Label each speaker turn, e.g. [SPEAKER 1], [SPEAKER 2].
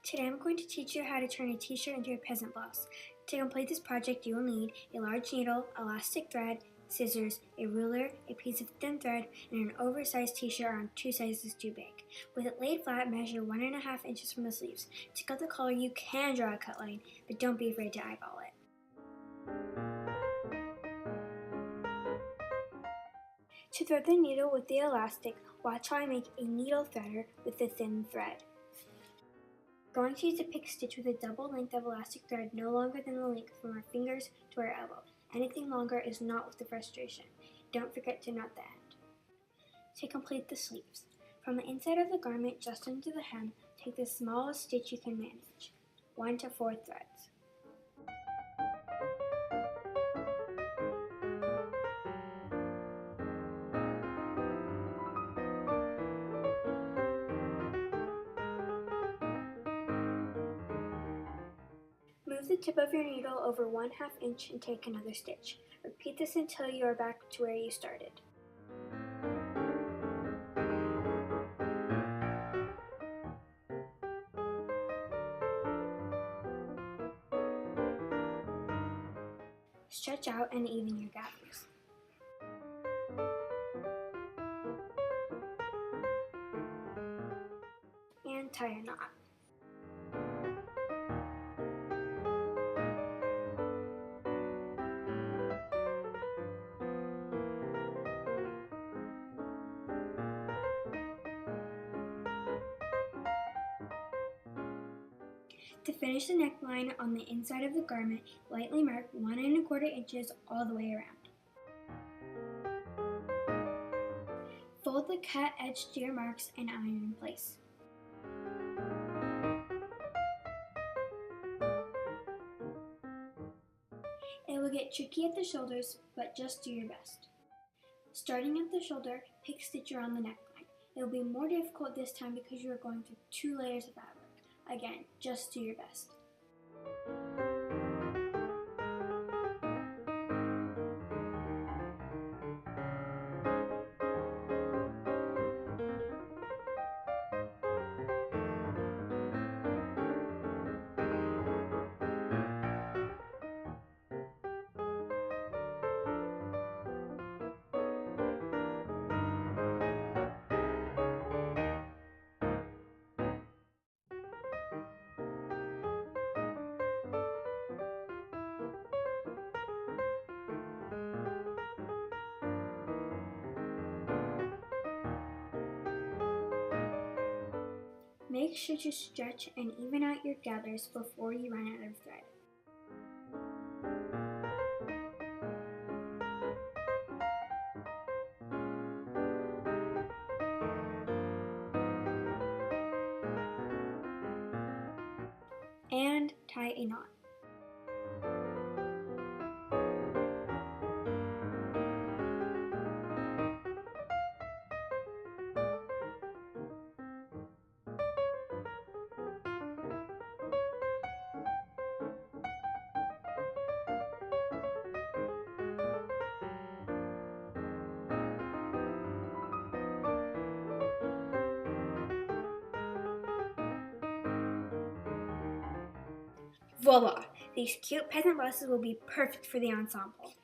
[SPEAKER 1] Today I'm going to teach you how to turn a t-shirt into a peasant blouse. To complete this project you will need a large needle, elastic thread, scissors, a ruler, a piece of thin thread, and an oversized t-shirt around 2 sizes too big. With it laid flat, measure 1.5 inches from the sleeves. To cut the collar you can draw a cut line, but don't be afraid to eyeball it. To thread the needle with the elastic, watch how I make a needle threader with the thin thread. We're going to use a pick stitch with a double length of elastic thread no longer than the length from our fingers to our elbow. Anything longer is not with the frustration. Don't forget to knot the end. To complete the sleeves, from the inside of the garment just into the hem, take the smallest stitch you can manage, 1 to 4 threads. Move the tip of your needle over 1/2 inch and take another stitch. Repeat this until you are back to where you started. Stretch out and even your gathers. And tie a knot. To finish the neckline on the inside of the garment, lightly mark 1¼ inches all the way around. Fold the cut edge to your marks and iron in place. It will get tricky at the shoulders, but just do your best. Starting at the shoulder, pick stitch around the neckline. It will be more difficult this time because you are going through 2 layers of fabric. Again, just do your best. Make sure to stretch and even out your gathers before you run out of thread. And tie a knot. Voila! These cute peasant blouses will be perfect for the ensemble.